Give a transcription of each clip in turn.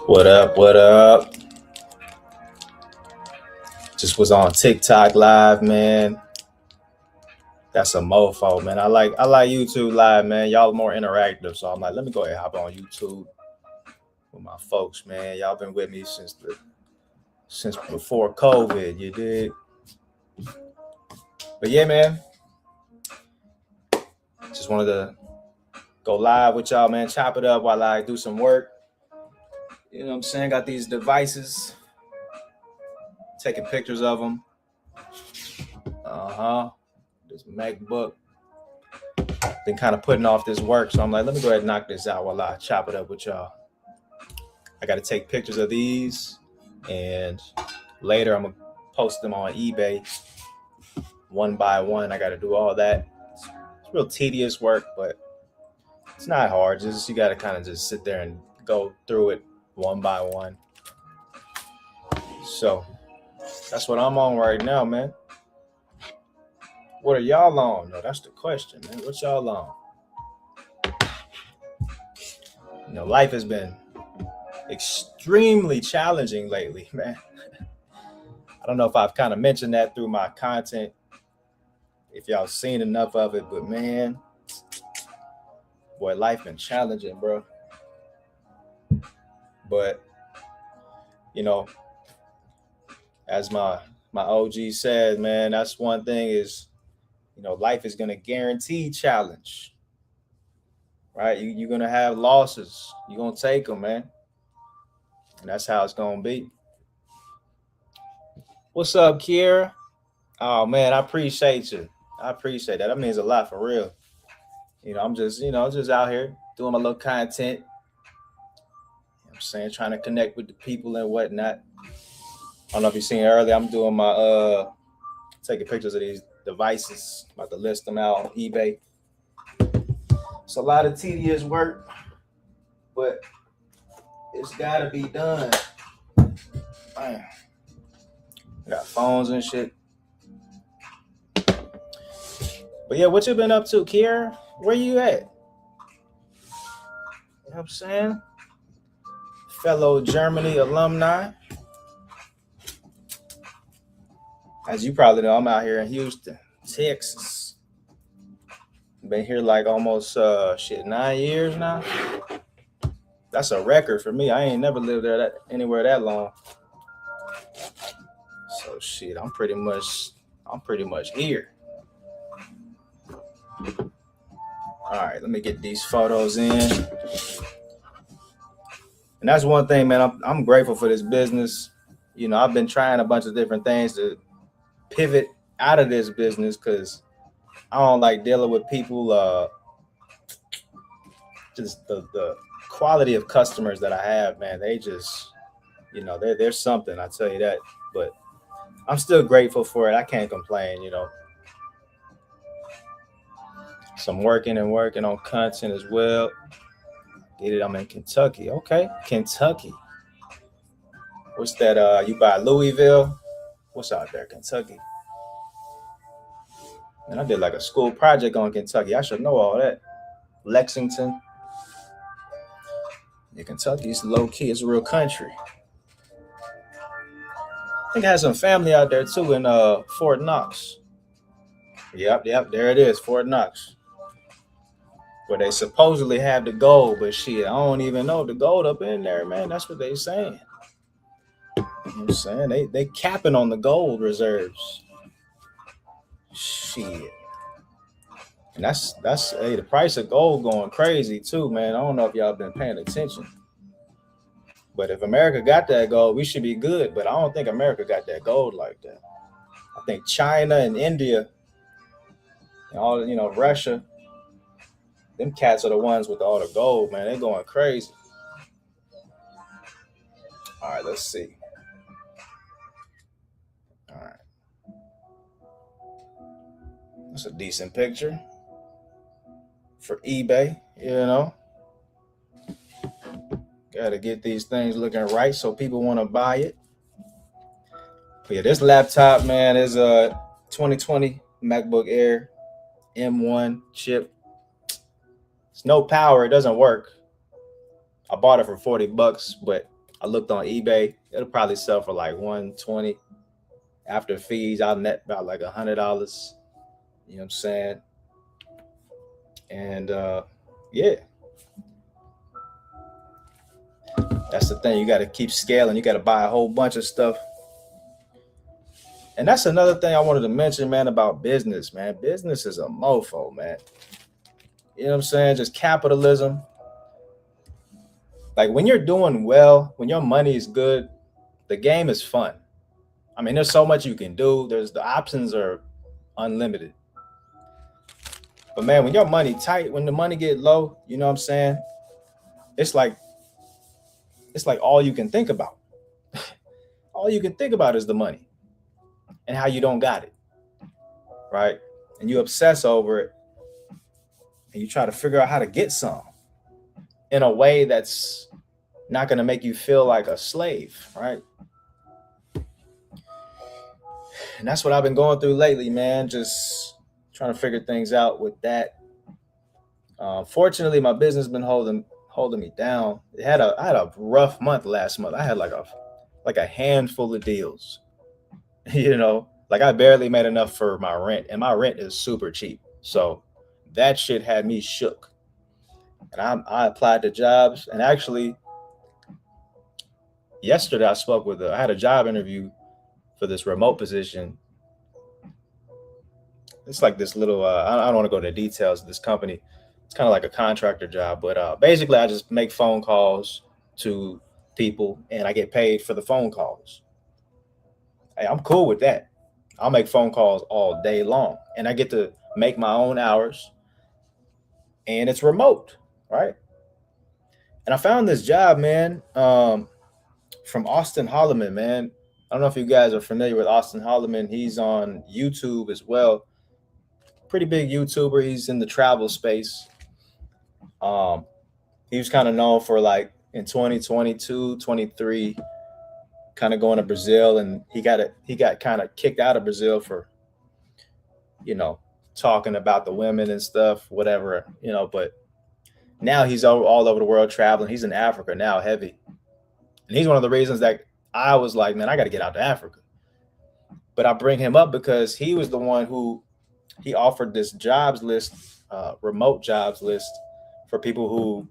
What up? What up? Just was on TikTok live, man. That's a mofo, man. I like YouTube live, man. Y'all more interactive, so I'm like, let me go ahead and hop on YouTube with my folks, man. Y'all been with me since before COVID, you did. But yeah, man. Just wanted to go live with y'all, man. Chop it up while I do some work. You know what I'm saying? Got these devices, taking pictures of them. This MacBook. Been kind of putting off this work, so I'm like, let me go ahead and knock this out while I chop it up with y'all. I got to take pictures of these, and later I'm gonna post them on eBay one by one. I got to do all that. It's real tedious work, but it's not hard. Just you got to kind of just sit there and go through it one by one. So that's what I'm on right now, man. What are y'all on? No, that's the question, man. What y'all on? Life has been extremely challenging lately, man. I don't know if I've kind of mentioned that through my content, if y'all seen enough of it, but man, boy, life been challenging, bro. But, as my OG said, man, that's one thing is, life is going to guarantee challenge, right? You're going to have losses. You're going to take them, man. And that's how it's going to be. What's up, Kiera? Oh, man, I appreciate you. I appreciate that. That means a lot for real. I'm just out here doing my little content. I'm saying, trying to connect with the people and whatnot. I don't know if you've seen earlier. I'm doing my taking pictures of these devices. About to list them out on eBay. It's a lot of tedious work, but it's gotta be done. Man. Got phones and shit. But yeah, what you been up to, Kiera? Where you at? You know what I'm saying? Fellow Germany alumni. As you probably know, I'm out here in Houston, Texas. Been here like almost 9 years now. That's a record for me. I ain't never lived there anywhere that long. So shit, I'm pretty much here. All right, let me get these photos in. And that's one thing, man. I'm grateful for this business. I've been trying a bunch of different things to pivot out of this business because I don't like dealing with people. Just the quality of customers that I have, man. They just, they're something. I tell you that. But I'm still grateful for it. I can't complain. So I'm working on content as well. Get it? I'm in Kentucky. Okay, Kentucky. What's that? You by Louisville? What's out there, Kentucky? And I did like a school project on Kentucky. I should know all that. Lexington. Yeah, Kentucky is low key. It's a real country. I think I had some family out there too in Fort Knox. Yep, there it is, Fort Knox. Where they supposedly have the gold, but shit, I don't even know the gold up in there, man. That's what they saying. You know what I'm saying? They capping on the gold reserves. Shit. And that's hey, the price of gold going crazy too, man. I don't know if y'all been paying attention. But if America got that gold, we should be good. But I don't think America got that gold like that. I think China and India and all, Russia, them cats are the ones with all the gold, man. They're going crazy. All right, let's see. All right. That's a decent picture for eBay, Got to get these things looking right so people want to buy it. But yeah, this laptop, man, is a 2020 MacBook Air M1 chip. It's no power. It doesn't work. I bought it for $40, but I looked on eBay. It'll probably sell for like 120. After fees, I'll net about like $100. You know what I'm saying? And yeah, that's the thing. You got to keep scaling. You got to buy a whole bunch of stuff. And that's another thing I wanted to mention, man, about business, man. Business is a mofo, man. You know what I'm saying? Just capitalism. Like when you're doing well, when your money is good, the game is fun. I mean, there's so much you can do. The options are unlimited. But man, when your money tight, when the money get low, you know what I'm saying? It's like all you can think about. All you can think about is the money and how you don't got it. Right? And you obsess over it and you try to figure out how to get some in a way that's not going to make you feel like a slave, right? And that's what I've been going through lately, man. Just trying to figure things out with that. Fortunately, my business has been holding me down. I had a rough month last month. I had like a handful of deals. You know, like I barely made enough for my rent, and my rent is super cheap. So that shit had me shook. And I applied to jobs, and actually yesterday I had a job interview for this remote position. It's like this little I don't want to go into details of this company. It's kind of like a contractor job, but basically I just make phone calls to people and I get paid for the phone calls. Hey, I'm cool with that. I'll make phone calls all day long and I get to make my own hours and it's remote, right? And I found this job, man, from Austin Holloman, man. I don't know if you guys are familiar with Austin Holloman. He's on YouTube as well. Pretty big YouTuber. He's in the travel space. He was kind of known for like in 2022, 23, kind of going to Brazil, and he got kind of kicked out of Brazil for, you know, talking about the women and stuff, whatever, you know. But now he's all over the world traveling. He's in Africa now, heavy, and he's one of the reasons that I was like, man, I got to get out to Africa. But I bring him up because he was the one who he offered this jobs list, remote jobs list for people who,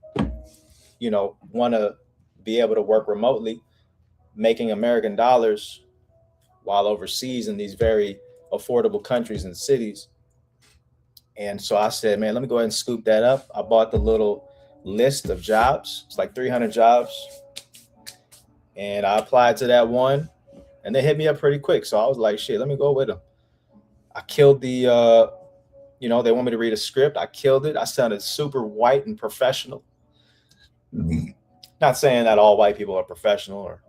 you know, want to be able to work remotely, making American dollars while overseas in these very affordable countries and cities. And so I said, man, let me go ahead and scoop that up. I bought the little list of jobs. It's like 300 jobs. And I applied to that one and they hit me up pretty quick. So I was like, shit, let me go with them. I killed the, you know, they want me to read a script. I killed it. I sounded super white and professional. Not saying that all white people are professional or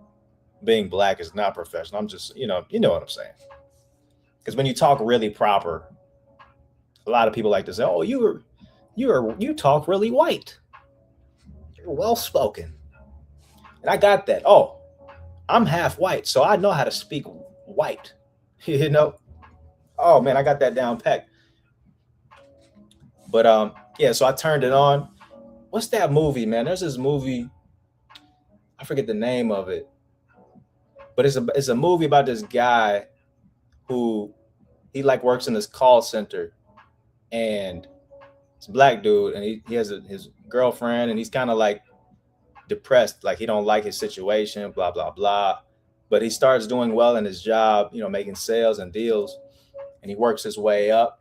being black is not professional. I'm just, you know what I'm saying. Because when you talk really proper, a lot of people like to say, oh, you talk really white. You're well-spoken. And I got that. Oh, I'm half white, so I know how to speak white. You know? Oh man, I got that down packed. But yeah, so I turned it on. What's that movie, man? There's this movie, I forget the name of it, but it's a movie about this guy who he like works in this call center, and it's a black dude, and he has his girlfriend, and he's kind of like depressed, like he don't like his situation, blah blah blah. But he starts doing well in his job, you know, making sales and deals, and he works his way up.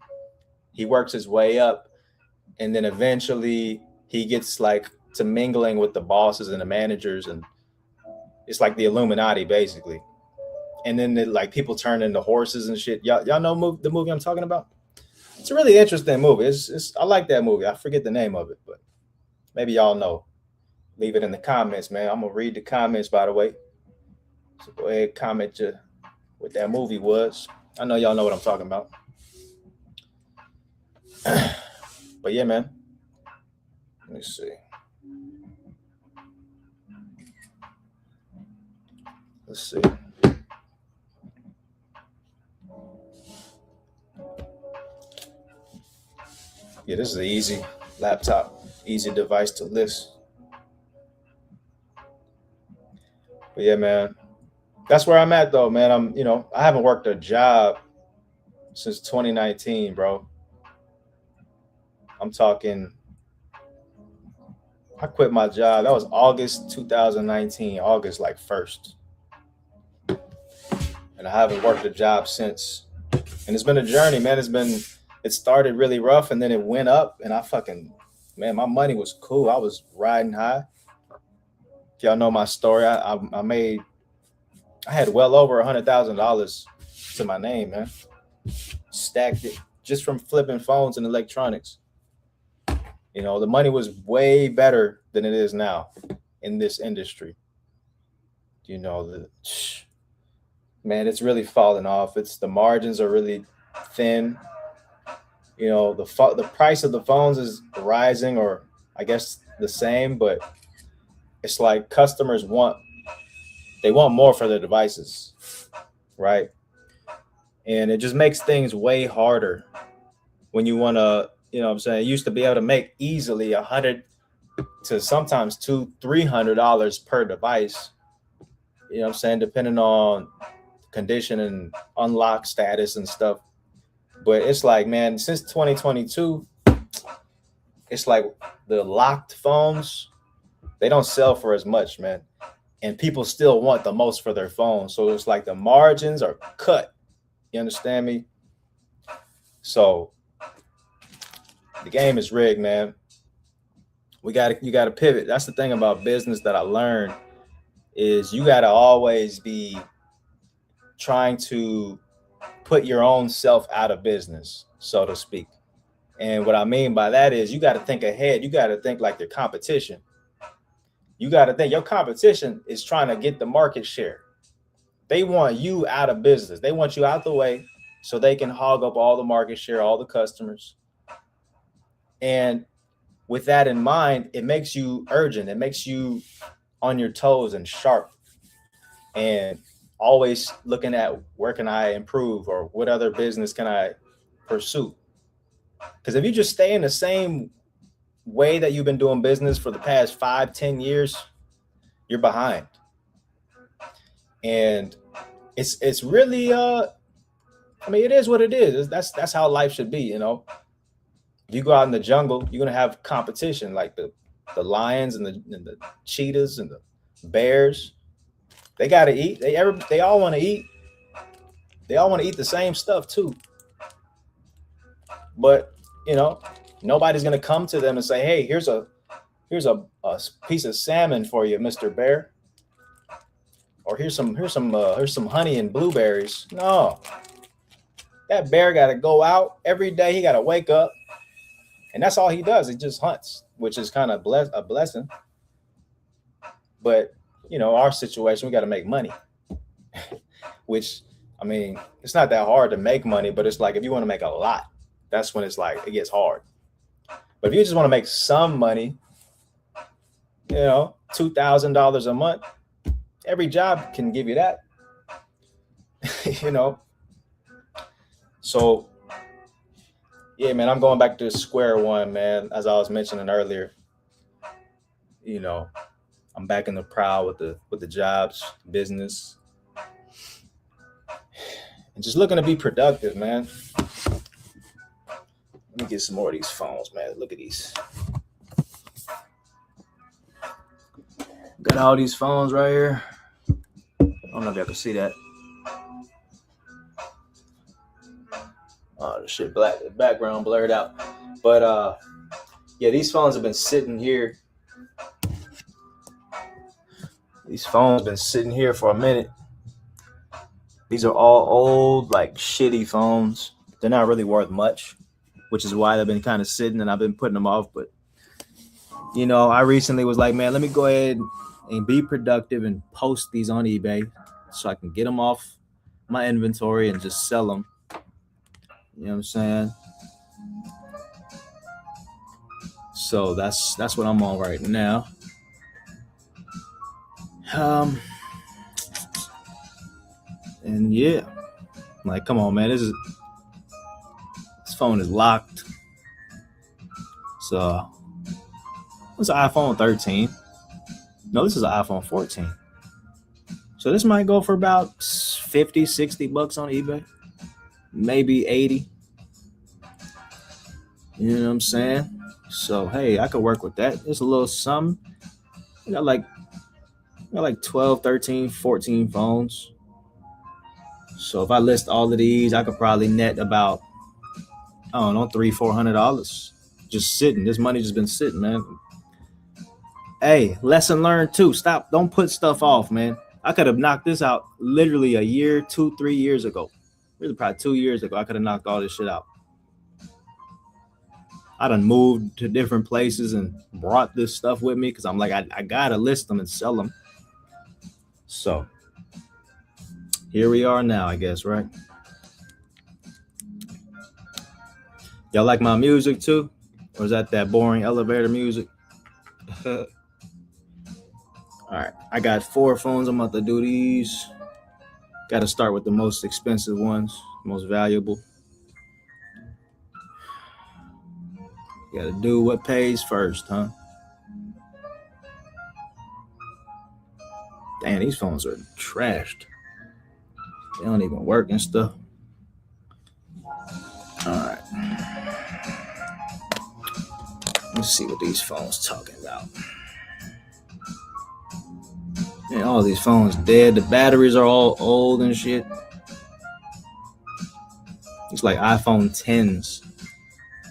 And then eventually he gets like to mingling with the bosses and the managers, and it's like the Illuminati basically. And then like people turn into horses and shit. Y'all know the movie I'm talking about? It's a really interesting movie. I like that movie. I forget the name of it, but maybe y'all know. Leave it in the comments, man. I'm gonna read the comments, by the way. So go ahead, comment what that movie was. I know y'all know what I'm talking about. But yeah, man. Let me see. Let's see. Yeah, this is an easy laptop, easy device to list. But yeah, man, that's where I'm at though, man. I haven't worked a job since 2019, bro. I'm talking. I quit my job. That was August 2019, August like 1st, and I haven't worked a job since. And it's been a journey, man. It started really rough, and then it went up, and man, my money was cool. I was riding high. If y'all know my story, I had well over $100,000 to my name, man. Stacked it just from flipping phones and electronics. The money was way better than it is now in this industry. You know, the man, it's really falling off. The margins are really thin. The price of the phones is rising, or I guess the same, but it's like customers they want more for their devices, right? And it just makes things way harder when you want to, what I'm saying, you used to be able to make easily 100 to sometimes $200-300 per device, what I'm saying, depending on condition and unlock status and stuff. But it's like, man, since 2022, it's like the locked phones, they don't sell for as much, man. And people still want the most for their phone. So it's like the margins are cut. You understand me? So the game is rigged, man. You gotta pivot. That's the thing about business that I learned is you gotta always be trying to put your own self out of business, so to speak. And what I mean by that is you got to think ahead. You got to think like your competition. You got to think your competition is trying to get the market share. They want you out of business. They want you out the way so they can hog up all the market share, all the customers. And with that in mind, it makes you urgent. It makes you on your toes and sharp and always looking at where can I improve or what other business can I pursue? Because if you just stay in the same way that you've been doing business for the past 5-10 years, you're behind. And it's really it is what it is. That's how life should be, If you go out in the jungle, you're gonna have competition like the lions and the cheetahs and the bears. They gotta eat. They all want to eat. They all want to eat the same stuff too. But nobody's gonna come to them and say, "Hey, here's a piece of salmon for you, Mr. Bear," or here's some honey and blueberries. No, that bear got to go out every day. He got to wake up, and that's all he does. He just hunts, which is kind of a blessing. But our situation, we got to make money, which it's not that hard to make money, but it's like if you want to make a lot, that's when it's like it gets hard. But if you just want to make some money, $2,000 a month, every job can give you that. So yeah, man, I'm going back to square one, man. As I was mentioning earlier, I'm back in the prowl with the jobs, business, and just looking to be productive, man. Let me get some more of these phones, man. Look at these. Got all these phones right here. I don't know if y'all can see that. Oh, the shit black, the background blurred out. But yeah, these phones have been sitting here. These phones have been sitting here for a minute. These are all old, like shitty phones. They're not really worth much, which is why they've been kind of sitting and I've been putting them off. But I recently was like, man, let me go ahead and be productive and post these on eBay so I can get them off my inventory and just sell them. You know what I'm saying? So that's what I'm on right now. And yeah, like, come on, man, this phone is locked. So it's an iPhone 13. No, this is an iPhone 14. So this might go for about 50, 60 bucks on eBay, maybe 80. You know what I'm saying? So hey, I could work with that. It's a little something. I got like 12, 13, 14 phones. So if I list all of these, I could probably net about, I don't know, $300-400 just sitting. This money just been sitting, man. Hey, lesson learned too. Stop. Don't put stuff off, man. I could have knocked this out literally a year, 2, 3 years ago. Really, probably 2 years ago. I could have knocked all this shit out. I done moved to different places and brought this stuff with me because I'm like, I gotta list them and sell them. So here we are now, I guess, right? Y'all like my music too? Or is that boring elevator music? All right, I got 4 phones. I'm about to do these. Got to start with the most expensive ones, most valuable. Got to do what pays first, huh? Damn, these phones are trashed. They don't even work and stuff. All right. Let's see what these phones talking about. Man, all these phones dead. The batteries are all old and shit. It's like iPhone 10s.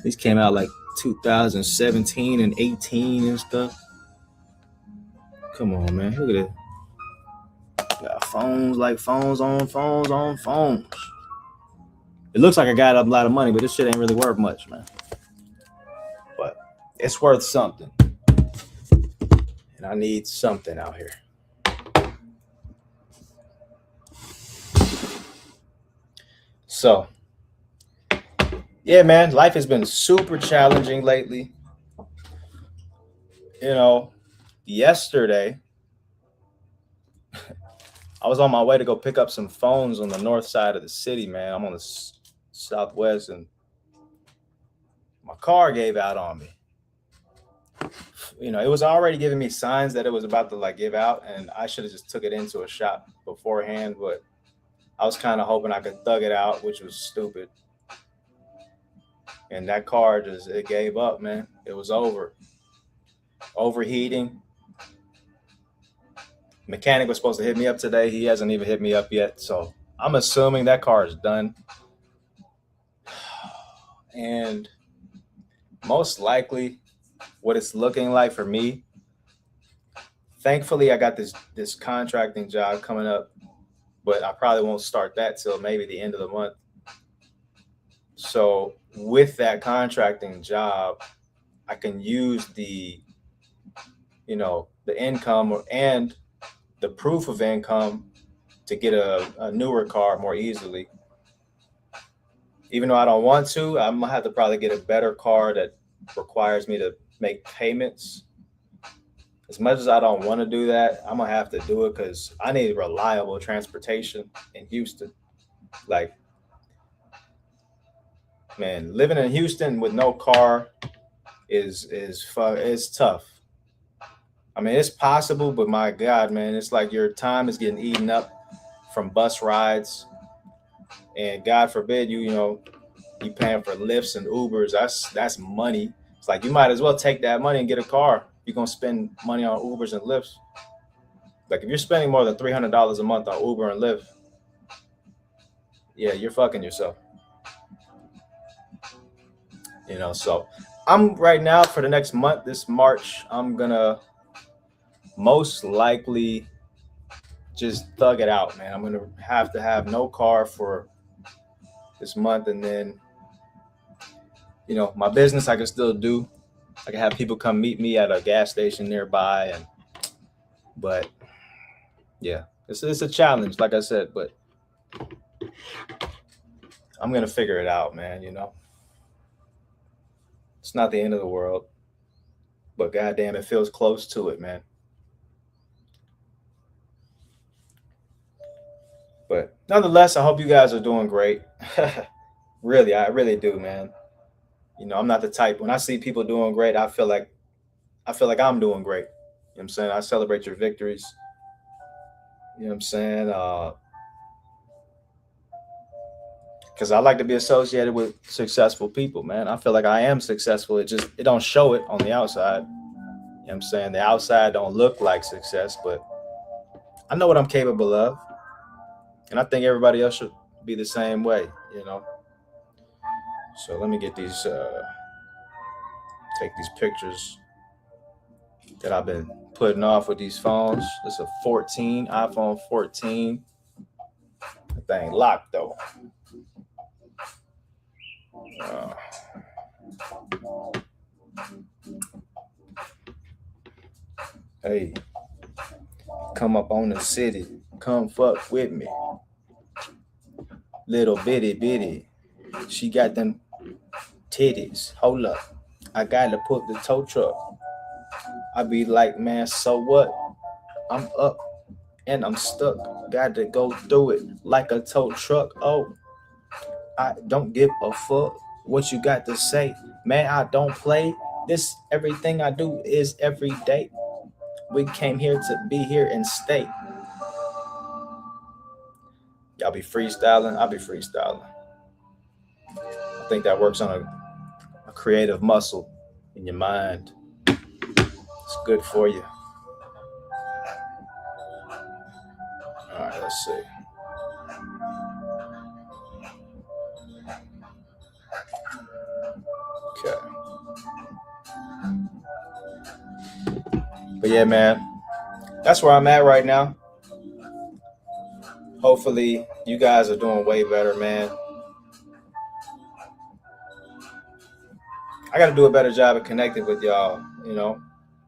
These came out like 2017 and 18 and stuff. Come on, man. Look at it. Got phones like phones on phones on phones. It looks like I got a lot of money, but this shit ain't really worth much, man. But it's worth something. And I need something out here. So, yeah, man, life has been super challenging lately. You know, yesterday, I was on my way to go pick up some phones on the north side of the city, man. I'm on the southwest, and my car gave out on me. You know, it was already giving me signs that it was about to like give out, and I should have just took it into a shop beforehand, but I was kind of hoping I could thug it out, which was stupid. And that car just, it gave up, man. It was over. Overheating. Mechanic was supposed to hit me up today. He hasn't even hit me up yet. So I'm assuming that car is done. And most likely what it's looking like for me, thankfully I got this contracting job coming up, but I probably won't start that till maybe the end of the month. So with that contracting job, I can use the income and the proof of income to get a newer car more easily. Even though I don't want to, I'm gonna have to probably get a better car that requires me to make payments. As much as I don't want to do that, I'm gonna have to do it because I need reliable transportation in Houston. Like, man, living in Houston with no car is tough. I mean, it's possible, but my God, man, it's like your time is getting eaten up from bus rides, and God forbid you paying for lifts and Ubers. That's money. It's like you might as well take that money and get a car. You're gonna spend money on Ubers and lifts. Like if you're spending more than $300 a month on Uber and Lyft, yeah, you're fucking yourself. So I'm right now for the next month, this March, I'm gonna most likely just thug it out, man. I'm gonna have to have no car for this month, and then my business I can still do. I can have people come meet me at a gas station nearby, but yeah, it's a challenge, like I said, but I'm gonna figure it out, man. It's not the end of the world, but goddamn, it feels close to it, man. But nonetheless, I hope you guys are doing great. Really, I really do, man. I'm not the type, when I see people doing great, I feel like I'm doing great. You know what I'm saying? I celebrate your victories. You know what I'm saying? Because I like to be associated with successful people, man. I feel like I am successful. It don't show it on the outside. You know what I'm saying? The outside don't look like success, but I know what I'm capable of. And I think everybody else should be the same way, you know. So let me get these take these pictures that I've been putting off with these phones. This is a 14, iPhone 14. The thing locked though. Uh, hey, come up on the city. Come fuck with me. Little bitty bitty. She got them titties. Hold up. I gotta put the tow truck. I be like, man, so what? I'm up and I'm stuck. Got to go through it like a tow truck. Oh, I don't give a fuck what you got to say. Man, I don't play. This everything I do is every day. We came here to be here and stay. Y'all be freestyling. I'll be freestyling. I think that works on a creative muscle in your mind. It's good for you. All right, let's see. Okay. But yeah, man, that's where I'm at right now. Hopefully, you guys are doing way better, man. I got to do a better job of connecting with y'all. You know,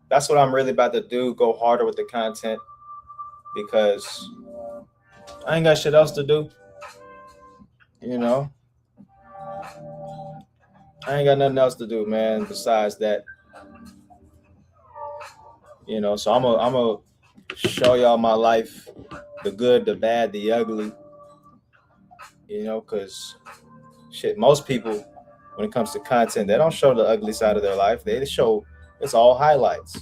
that's what I'm really about to do. Go harder with the content because I ain't got shit else to do. You know, I ain't got nothing else to do, man. Besides that, you know. So I'm a show y'all my life, the good, the bad, the ugly. You know, because shit, most people, when it comes to content, they don't show the ugly side of their life. They show it's all highlights,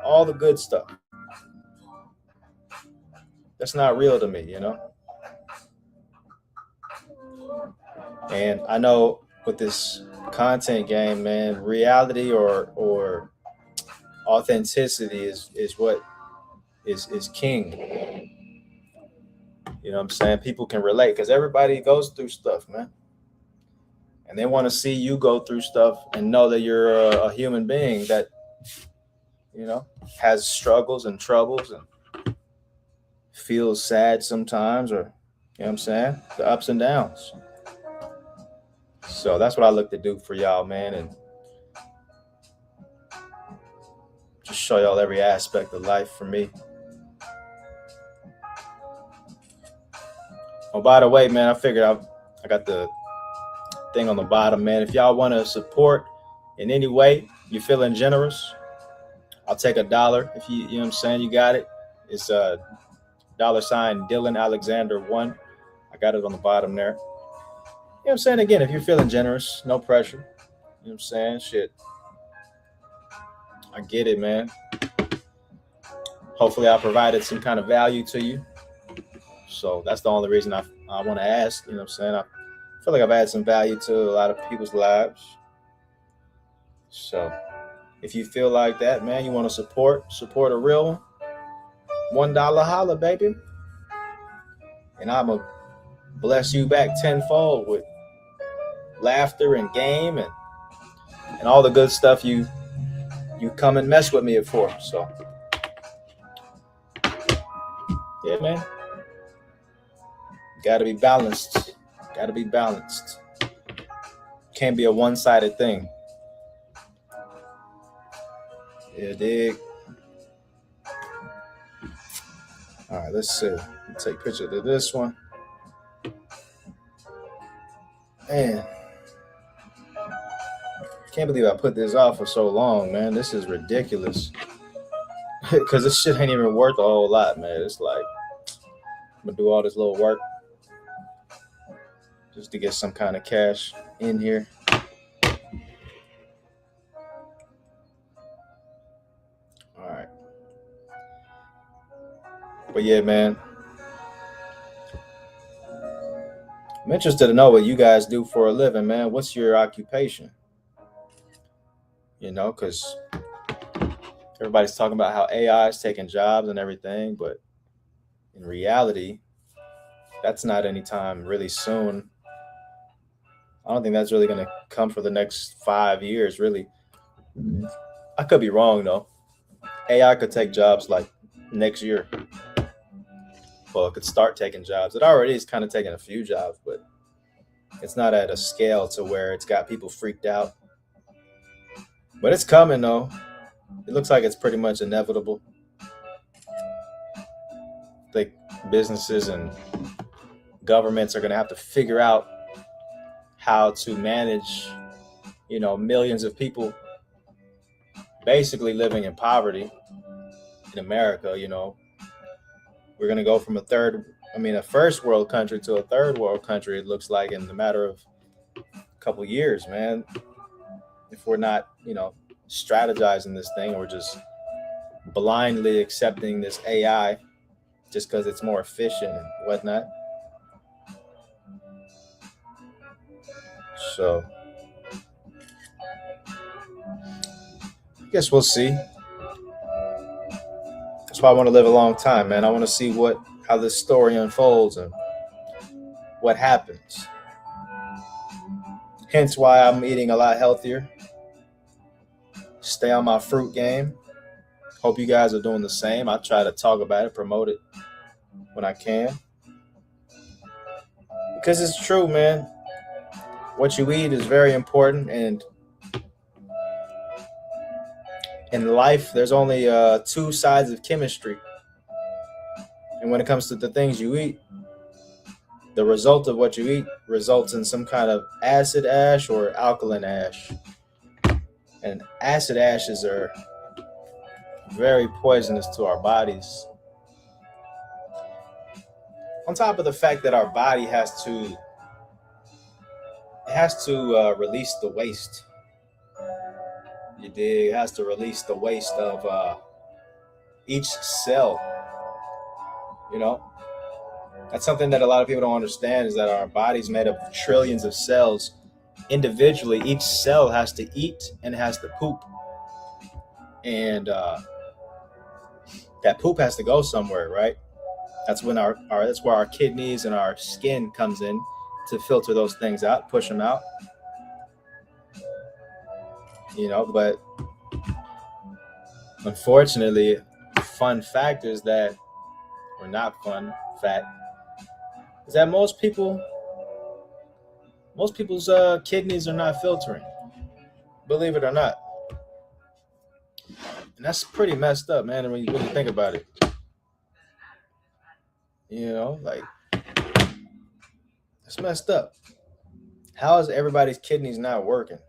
all the good stuff. That's not real to me, you know. And I know with this content game, man, reality or authenticity is what is king. You know what I'm saying? People can relate because everybody goes through stuff, man. And they want to see you go through stuff and know that you're a human being that, you know, has struggles and troubles and feels sad sometimes, or, you know what I'm saying? The ups and downs. So that's what I look to do for y'all, man. And just show y'all every aspect of life for me. Oh, by the way, man, I figured I got the thing on the bottom, man. If y'all want to support in any way, you're feeling generous, I'll take $1. If you know what I'm saying, you got it. It's a $ Dillon Alexander 1. I got it on the bottom there. You know what I'm saying? Again, if you're feeling generous, no pressure. You know what I'm saying? Shit. I get it, man. Hopefully I provided some kind of value to you. So that's the only reason I want to ask. You know what I'm saying? I feel like I've added some value to a lot of people's lives. So if you feel like that, man, you want to support a real one, $1 holla, baby. And I'm going to bless you back tenfold with laughter and game and all the good stuff you come and mess with me for. So yeah, man. Gotta be balanced. Gotta be balanced. Can't be a one-sided thing. Yeah, dig. All right, let's see. Take a picture of this one. Man, can't believe I put this off for so long, man. This is ridiculous. Because this shit ain't even worth a whole lot, man. It's like I'm gonna do all this little work just to get some kind of cash in here. All right. But yeah, man, I'm interested to know what you guys do for a living, man. What's your occupation? Because everybody's talking about how AI is taking jobs and everything, but in reality, that's not anytime really soon. I don't think that's really going to come for the next 5 years, really. I could be wrong, though. AI could take jobs like next year. Well, it could start taking jobs. It already is kind of taking a few jobs, but it's not at a scale to where it's got people freaked out. But it's coming, though. It looks like it's pretty much inevitable. I think businesses and governments are going to have to figure out how to manage, millions of people basically living in poverty in America. We're going to go from a first world country to a third world country, it looks like, in the matter of a couple of years, man. If we're not, strategizing this thing, or just blindly accepting this AI just because it's more efficient and whatnot. So I guess we'll see. That's why I want to live a long time, man. I want to see how this story unfolds and what happens. Hence why I'm eating a lot healthier. Stay on my fruit game. Hope you guys are doing the same. I try to talk about it, promote it when I can. Because it's true, man. What you eat is very important, and in life, there's only two sides of chemistry. And when it comes to the things you eat, the result of what you eat results in some kind of acid ash or alkaline ash. And acid ashes are very poisonous to our bodies. On top of the fact that our body has to release the waste. You dig? It has to release the waste of each cell. That's something that a lot of people don't understand, is that our body's made up of trillions of cells. Individually, each cell has to eat and has to poop. And that poop has to go somewhere, right? That's when that's where our kidneys and our skin comes in to filter those things out, push them out. But unfortunately, fun fact is that, or not fun fact, is that most people's kidneys are not filtering, believe it or not. And that's pretty messed up, man, when you think about it. It's messed up. How is everybody's kidneys not working?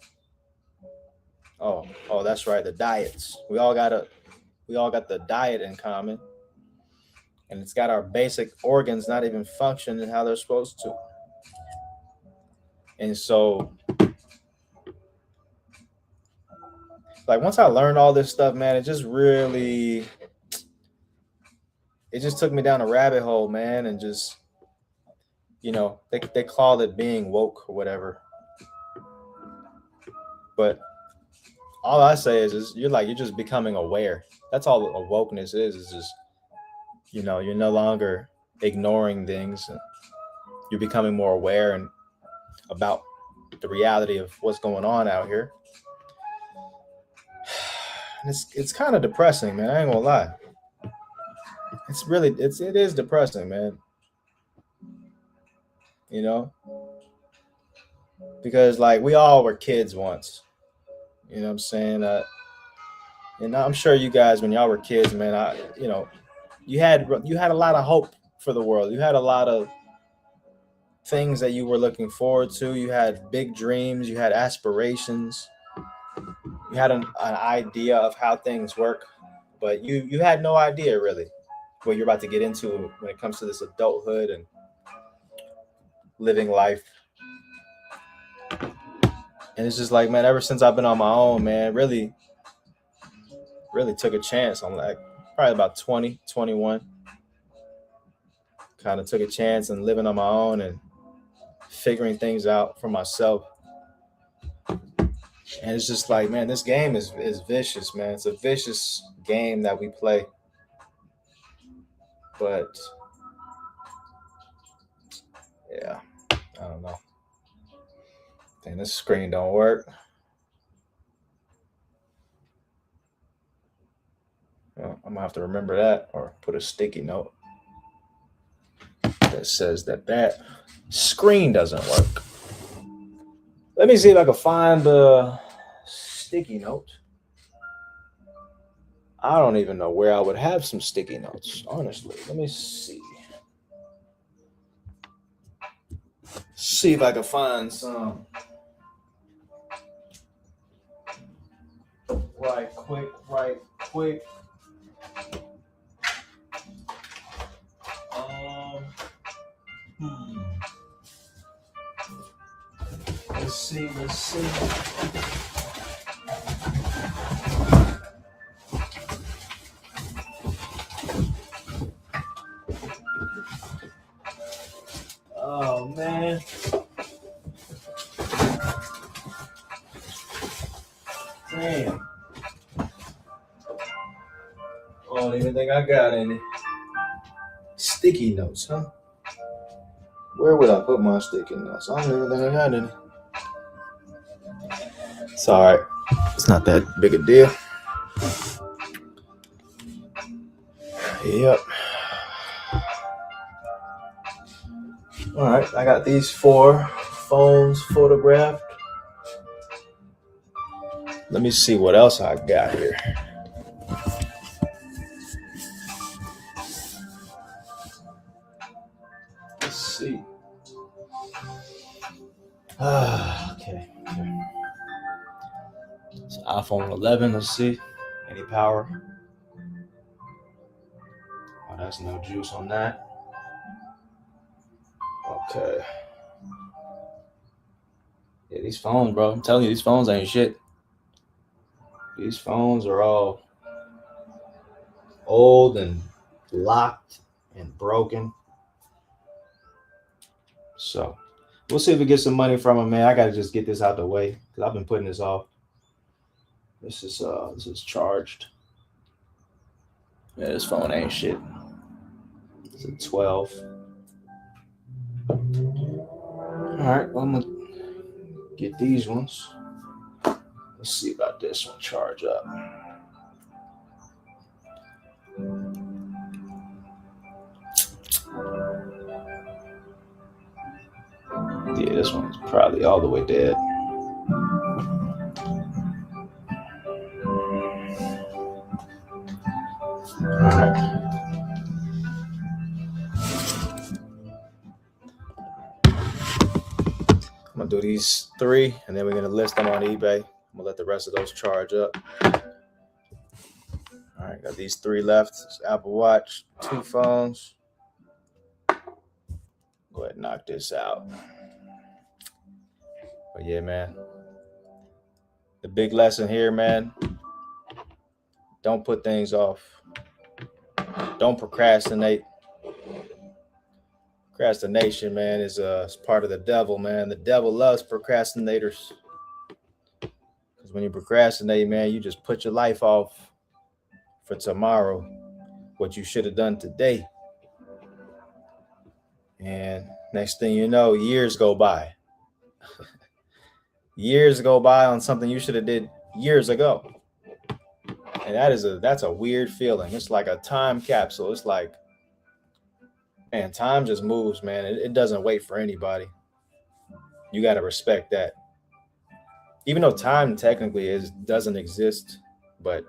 Oh, that's right, the diets. We all got the diet in common. And it's got our basic organs not even functioning how they're supposed to. And so, once I learned all this stuff, man, it just took me down a rabbit hole, man. And just, they call it being woke or whatever. But all I say is you're just becoming aware. That's all a wokeness is just, you're no longer ignoring things. You're becoming more aware and about the reality of what's going on out here. It's kind of depressing, man. I ain't gonna lie. It is depressing, man. Because we all were kids once. You know what I'm saying? And I'm sure you guys, when y'all were kids, man, you had a lot of hope for the world. You had a lot of things that you were looking forward to. You had big dreams. You had aspirations. You had an idea of how things work, but you had no idea really what you're about to get into when it comes to this adulthood and living life. And it's just man, ever since I've been on my own, man, really took a chance on probably about 20, 21. Kind of took a chance and living on my own and figuring things out for myself. And it's just like, man, this game is vicious, man. It's a vicious game that we play. But yeah, I don't know. Dang, this screen don't work. Well, I'm gonna have to remember that or put a sticky note that says that screen doesn't work. Let me see if I can find the sticky note. I don't even know where I would have some sticky notes, honestly. Let me see. See if I can find some. Right quick. Let's see. Oh man. Damn. I don't even think I got any sticky notes, huh? Where would I put my sticky notes? I don't even think I got any. It's all right. It's not that big a deal. Yep. All right, I got these 4 phones photographed. Let me see what else I got here. Let's see. Okay. It's iPhone 11. Let's see. Any power? Oh, that's no juice on that. Okay. Yeah, these phones, bro. I'm telling you, these phones ain't shit. These phones are all old and locked and broken. So we'll see if we get some money from them, man. I gotta just get this out the way because I've been putting this off. This is charged. Yeah, this phone ain't shit. It's a 12. All right, well, I'm gonna get these ones. Let's see about this one. Charge up. Yeah, this one's probably all the way dead. All right. I'm gonna do these 3, and then we're gonna list them on eBay. I'm gonna let the rest of those charge up. All right, got these 3 left. It's Apple Watch, 2 phones. Go ahead and knock this out. But yeah, man. The big lesson here, man. Don't put things off. Don't procrastinate. Procrastination, man, is part of the devil, man. The devil loves procrastinators. Because when you procrastinate, man, you just put your life off for tomorrow, what you should have done today. And next thing you know, years go by. Years go by on something you should have did years ago. And that's a weird feeling. It's like a time capsule. It's like, man, time just moves, man. It doesn't wait for anybody. You got to respect that. Even though time technically doesn't exist, but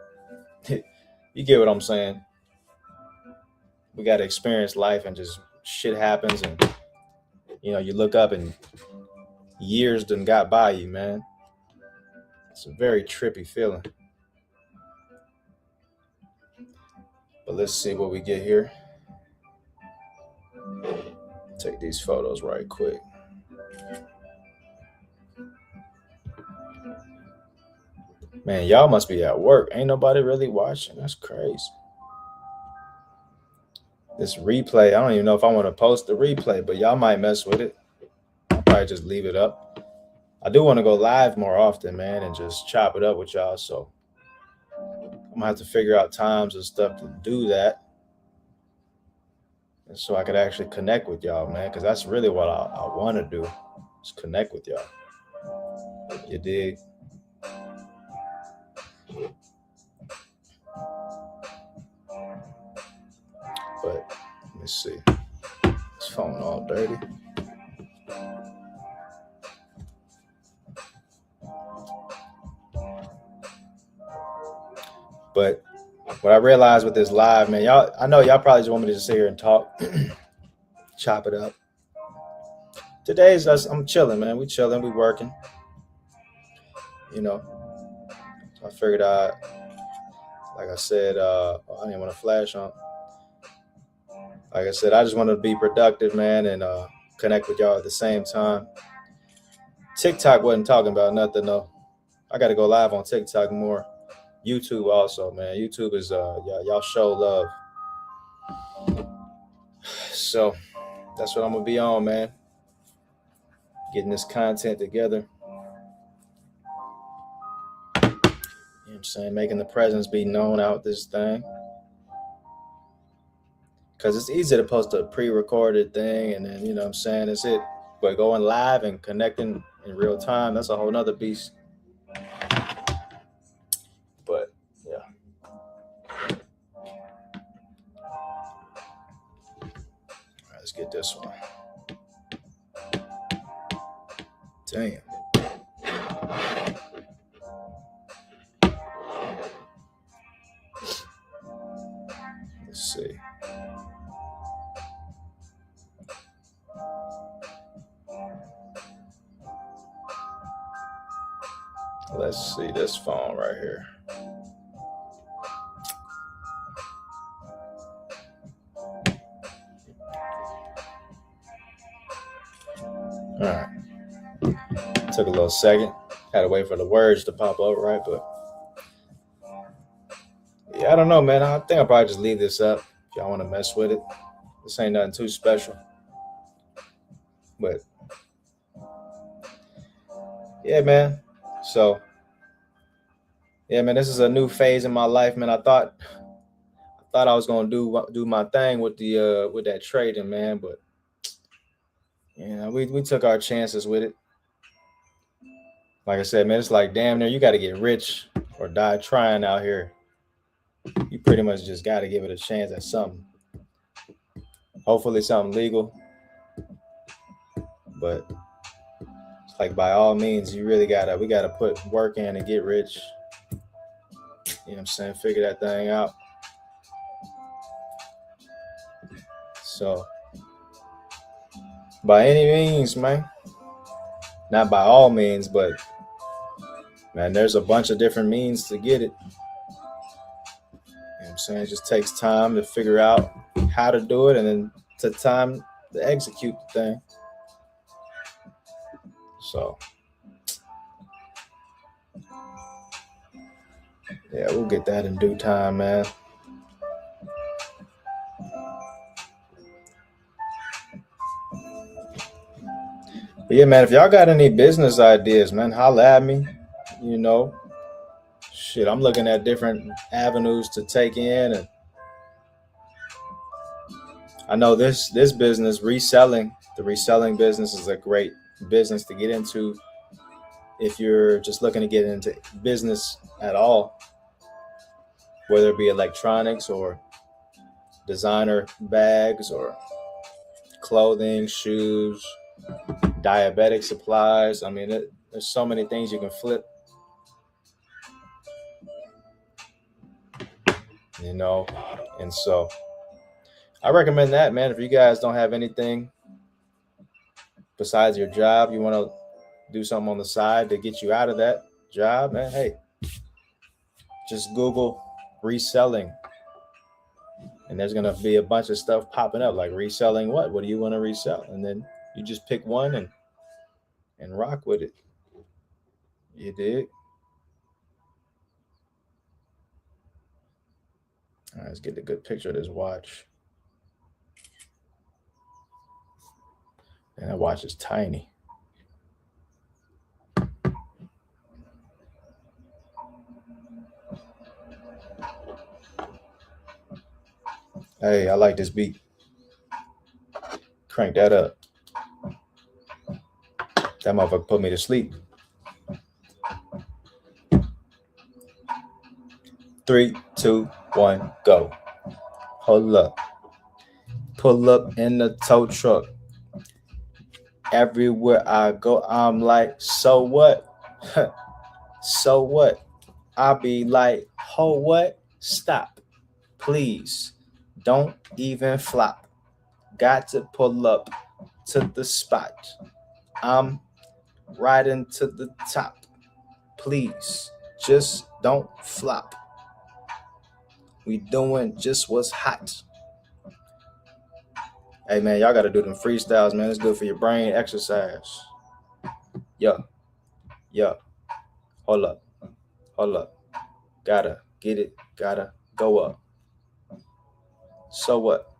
you get what I'm saying. We got to experience life, and just shit happens, and you look up and years done got by you, man. It's a very trippy feeling. But let's see what we get here. Take these photos right quick. Man, y'all must be at work. Ain't nobody really watching. That's crazy. This replay, I don't even know if I want to post the replay, but y'all might mess with it. I'll probably probably just leave it up. I do want to go live more often, man, and just chop it up with y'all. So I'm gonna have to figure out times and stuff to do that, and so I could actually connect with y'all, man, because that's really what I want to do, is connect with y'all. You dig? But let me see. This phone all dirty. But what I realized with this live, man, I know y'all probably just want me to just sit here and talk, chop it up. Today's us. I'm chilling, man. We chilling. We working. You know. So I figured like I said, I didn't want to flash on. Like I said, I just want to be productive, man, and connect with y'all at the same time. TikTok wasn't talking about nothing though. I got to go live on TikTok more. YouTube also, man. YouTube is y'all show love. So that's what I'm gonna be on, man. Getting this content together. You know what I'm saying? Making the presence be known out this thing. Because it's easy to post a pre-recorded thing and then, you know what I'm saying, that's it. But going live and connecting in real time, that's a whole nother beast. But yeah. All right, let's get this one. Damn. Let's see. Let's see this phone right here. All right. Took a little second. Had to wait for the words to pop up, right? But yeah, I don't know, man. I think I'll probably just leave this up if y'all want to mess with it. This ain't nothing too special. But yeah, man. So yeah, man, this is a new phase in my life, man. I thought I was gonna do my thing with that trading, man, but yeah, we took our chances with it. Like I said, man, it's like damn near you got to get rich or die trying out here. You pretty much just got to give it a chance at something. Hopefully something legal, but it's like by all means, we gotta put work in and get rich. You know what I'm saying? Figure that thing out. So by any means, man. Not by all means, but man, there's a bunch of different means to get it. You know what I'm saying? It just takes time to figure out how to do it and then time to execute the thing. So yeah, we'll get that in due time, man. But yeah, man, if y'all got any business ideas, man, holla at me. You know, shit, I'm looking at different avenues to take in, and I know this business, the reselling business is a great business to get into if you're just looking to get into business at all, whether it be electronics or designer bags or clothing, shoes, diabetic supplies. I mean, there's so many things you can flip. You know, and so I recommend that, man. If you guys don't have anything besides your job, you want to do something on the side to get you out of that job, man, hey, just Google reselling. And there's going to be a bunch of stuff popping up like reselling what? What do you want to resell? And then you just pick one and rock with it. You dig? All right, let's get a good picture of this watch. And that watch is tiny. Hey, I like this beat. Crank that up. That motherfucker put me to sleep. 3, 2, 1, go. Hold up. Pull up in the tow truck. Everywhere I go, I'm like, so what? So what? I be like, ho, what? Stop. Please. Don't even flop. Got to pull up to the spot. I'm riding to the top. Please. Just don't flop. We doing just what's hot. Hey man, y'all gotta do them freestyles, man. It's good for your brain exercise. Yeah, yeah. Hold up, hold up. Gotta get it, gotta go up. So what?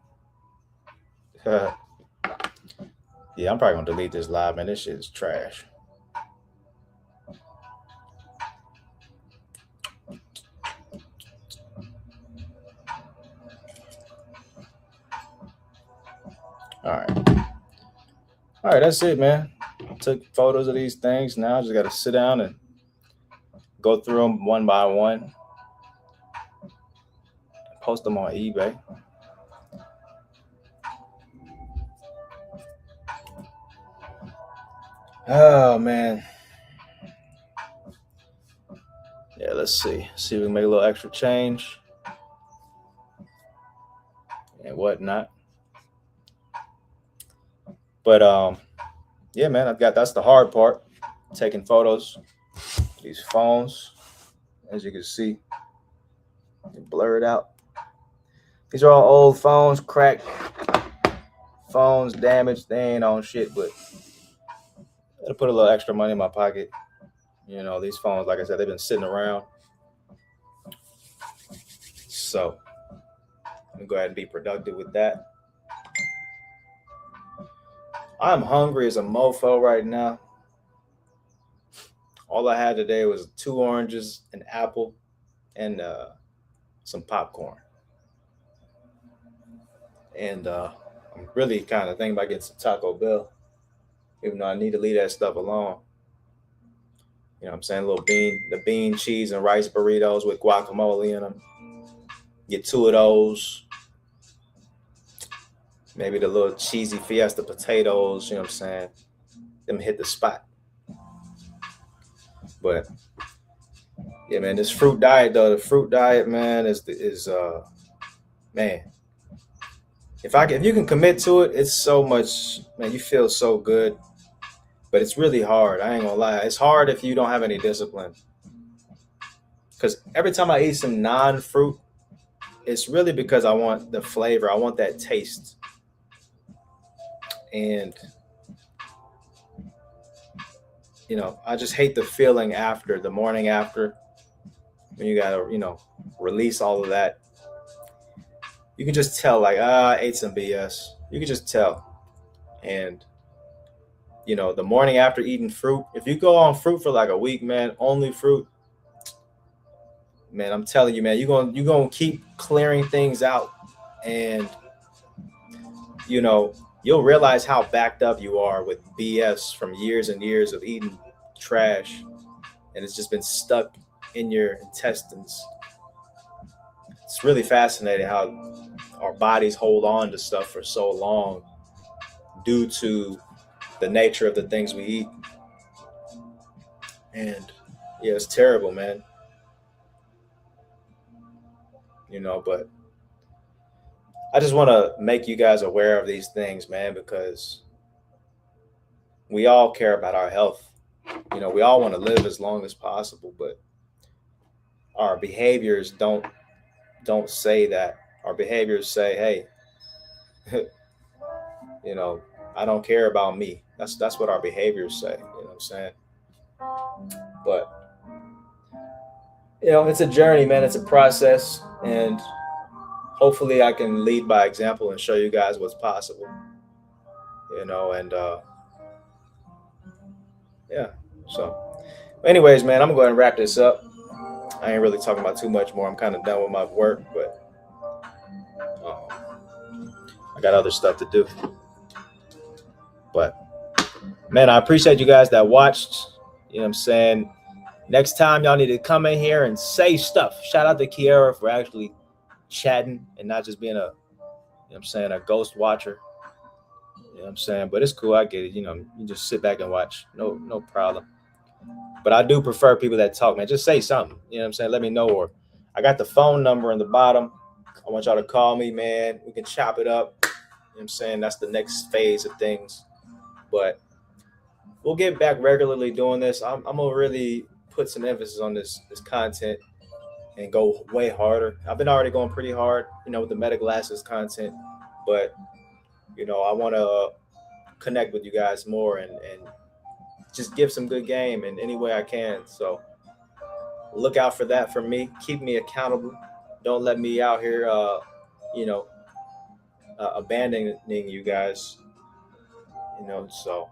Yeah, I'm probably gonna delete this live, man. This shit is trash. All right. All right, that's it, man. Took photos of these things. Now I just gotta sit down and go through them one by one. Post them on eBay. Oh man. Yeah, let's see. See if we can make a little extra change and whatnot. But yeah, man, that's the hard part. Taking photos. These phones, as you can see, blurred out. These are all old phones, cracked phones, damaged. They ain't on shit, but it'll put a little extra money in my pocket. You know, these phones, like I said, they've been sitting around. So I'm gonna go ahead and be productive with that. I'm hungry as a mofo right now. All I had today was 2 oranges, an apple, and some popcorn. And I'm really kind of thinking about getting some Taco Bell, even though I need to leave that stuff alone. You know what I'm saying? The bean, cheese, and rice burritos with guacamole in them. Get 2 of those. Maybe the little cheesy fiesta potatoes, you know what I'm saying? Them hit the spot. But yeah, man, this fruit diet though, the fruit diet, man, is man. If you can commit to it, it's so much, man, you feel so good. But it's really hard. I ain't gonna lie. It's hard if you don't have any discipline. Because every time I eat some non-fruit, it's really because I want the flavor. I want that taste. And you know, I just hate the feeling after, the morning after, when you gotta, you know, release all of that. You can just tell, like, I ate some BS. You can just tell. And you know, the morning after eating fruit, if you go on fruit for like a week, man, only fruit, man, I'm telling you, man, you're gonna keep clearing things out, and you know, you'll realize how backed up you are with BS from years and years of eating trash, and it's just been stuck in your intestines. It's really fascinating how our bodies hold on to stuff for so long due to the nature of the things we eat. And yeah, it's terrible, man. You know, but I just want to make you guys aware of these things, man, because we all care about our health. You know, we all want to live as long as possible, but our behaviors don't say that. Our behaviors say, hey, you know, I don't care about me. That's what our behaviors say. You know what I'm saying? But you know, it's a journey, man. It's a process, and hopefully, I can lead by example and show you guys what's possible. You know, and yeah. So, anyways, man, I'm gonna go ahead and wrap this up. I ain't really talking about too much more. I'm kind of done with my work, but I got other stuff to do. But man, I appreciate you guys that watched. You know what I'm saying? Next time, y'all need to come in here and say stuff. Shout out to Kiara for actually chatting and not just being a ghost watcher. You know what I'm saying? But it's cool. I get it. You just sit back and watch. No problem. But I do prefer people that talk, man. Just say something. You know what I'm saying? Let me know. Or I got the phone number in the bottom. I want y'all to call me, man. We can chop it up. You know what I'm saying? That's the next phase of things. But we'll get back regularly doing this. I'm gonna really put some emphasis on this content and go way harder. I've been already going pretty hard, with the Meta Glasses content, but I want to connect with you guys more and just give some good game in any way I can. So look out for that from me. Keep me accountable. Don't let me out here, abandoning you guys. So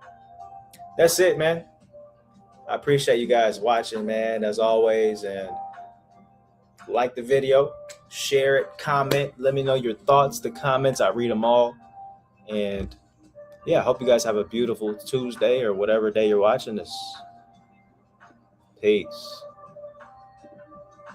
that's it, man. I appreciate you guys watching, man, as always. And like the video, share it, comment. Let me know your thoughts, the comments. I read them all. And yeah, I hope you guys have a beautiful Tuesday or whatever day you're watching this. Peace.